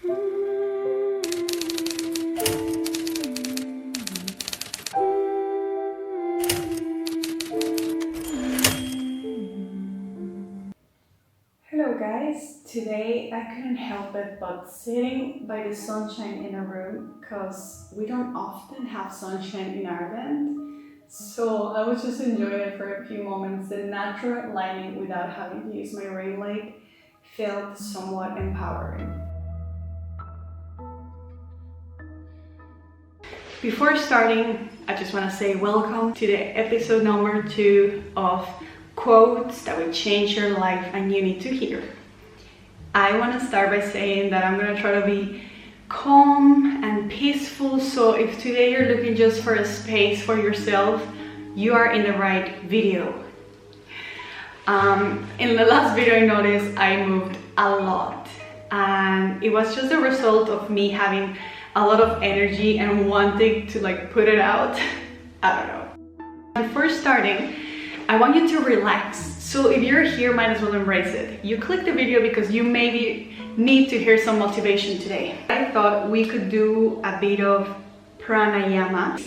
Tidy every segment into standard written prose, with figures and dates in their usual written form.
Hello guys, today I couldn't help it but sitting by the sunshine in a room because we don't often have sunshine in Ireland. So I was just enjoying it for a few moments. The natural lighting without having to use my ring light felt somewhat empowering. Before starting, I just want to say welcome to the episode number 2 of Quotes that will change your life and you need to hear. I want to start by saying that I'm going to try to be calm and peaceful, so if today you're looking just for a space for yourself, you are in the right video. In the last video I noticed I moved a lot, and it was just a result of me having a lot of energy and wanting to put it out. I don't know. Before starting, I want you to relax. So if you're here, might as well embrace it. You click the video because you maybe need to hear some motivation today. I thought we could do a bit of Pranayama.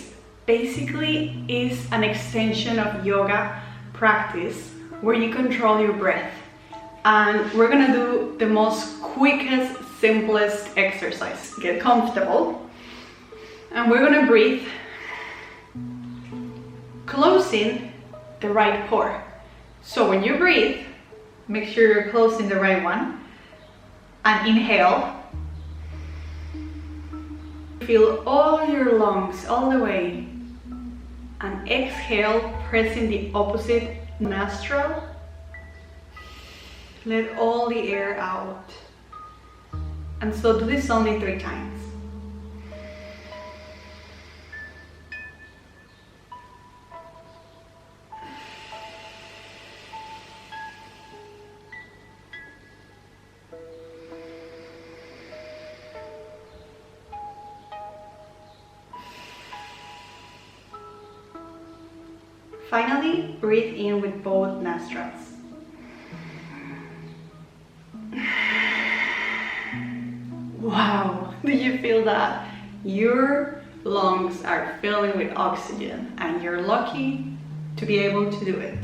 Basically is an extension of yoga practice where you control your breath. And we're gonna do the most quickest, simplest exercise. Get comfortable. And we're gonna breathe, closing the right pore. So when you breathe, make sure you're closing the right one, and inhale. Fill all your lungs all the way, and exhale, pressing the opposite nostril. Let all the air out. And so do this only 3 times. Finally, breathe in with both nostrils. Wow, do you feel that? Your lungs are filling with oxygen and you're lucky to be able to do it.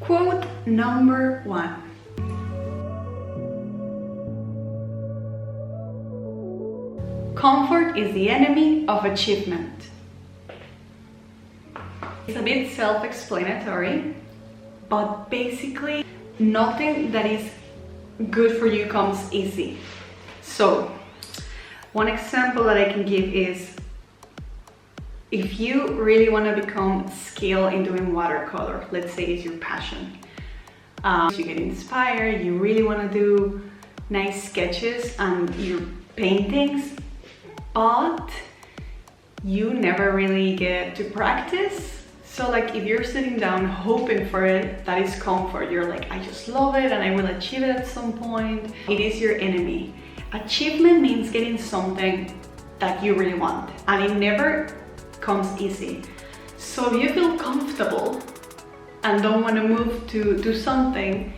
Quote number 1. Comfort is the enemy of achievement. It's a bit self-explanatory, but basically nothing that is good for you comes easy. So one example that I can give is if you really want to become skilled in doing watercolor, let's say it's your passion, you get inspired, you really want to do nice sketches and your paintings, but you never really get to practice. So if you're sitting down hoping for it, that is comfort. You're like, I just love it and I will achieve it at some point. It is your enemy. Achievement means getting something that you really want, and it never comes easy. So if you feel comfortable and don't want to move to do something,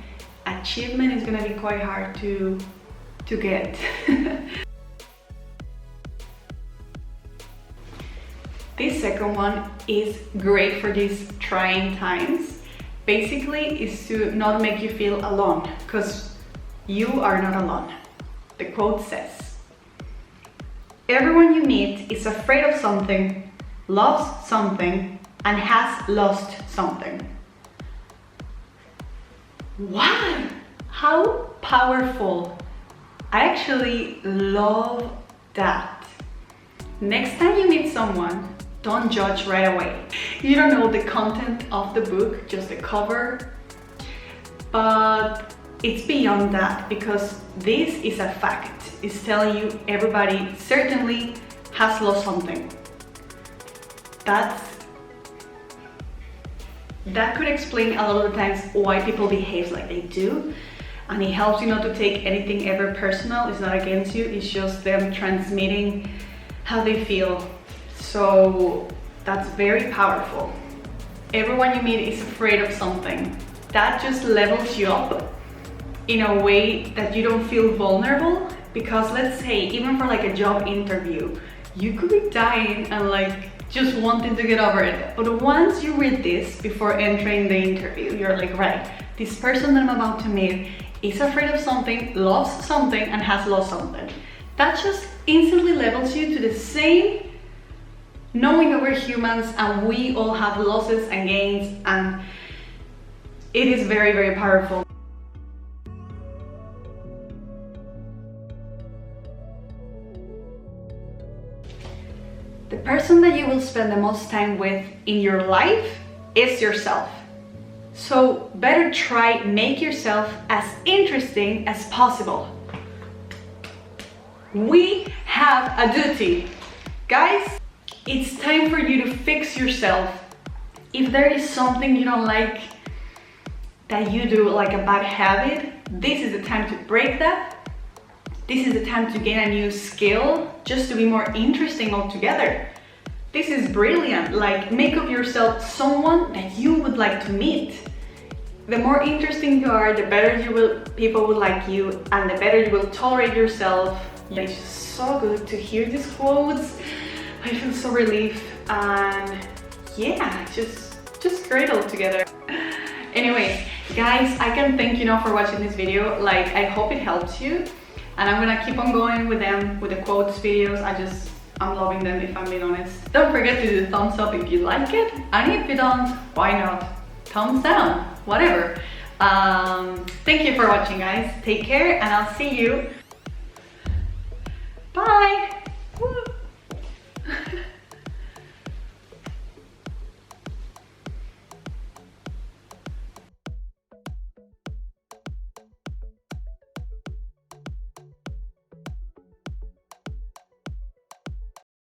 achievement is going to be quite hard to get. This second one is great for these trying times. Basically, is to not make you feel alone, because you are not alone. The quote says, everyone you meet is afraid of something, loves something, and has lost something. Wow! How powerful! I actually love that. Next time you meet someone, don't judge right away. You don't know the content of the book, just the cover. But it's beyond that, because this is a fact. It's telling you everybody certainly has lost something. That could explain a lot of the times why people behave like they do. And it helps you not to take anything ever personal. It's not against you, it's just them transmitting how they feel. So that's very powerful. Everyone you meet is afraid of something. That just levels you up in a way that you don't feel vulnerable Because let's say, even for like a job interview, you could be dying and like just wanting to get over it. But once you read this before entering the interview, you're like, right, this person that I'm about to meet is afraid of something, lost something, and has lost something. That just instantly levels you to the same knowing that we're humans and we all have losses and gains, and it is very, very powerful. The person that you will spend the most time with in your life is yourself. So better try make yourself as interesting as possible. We have a duty. Guys, it's time for you to fix yourself. If there is something you don't like that you do, like a bad habit, this is the time to break that. This is the time to gain a new skill just to be more interesting altogether. This is brilliant. Like, make of yourself someone that you would like to meet. The more interesting you are, the better people will like you, and the better you will tolerate yourself. It's just so good to hear these quotes. I feel so relieved, and yeah, just great altogether. Anyways, guys, I can thank you now for watching this video. Like, I hope it helps you. And I'm gonna keep on going with them, with the quotes videos. I'm loving them, if I'm being honest. Don't forget to do thumbs up if you like it. And if you don't, why not? Thumbs down, whatever. Thank you for watching, guys. Take care, and I'll see you. Bye.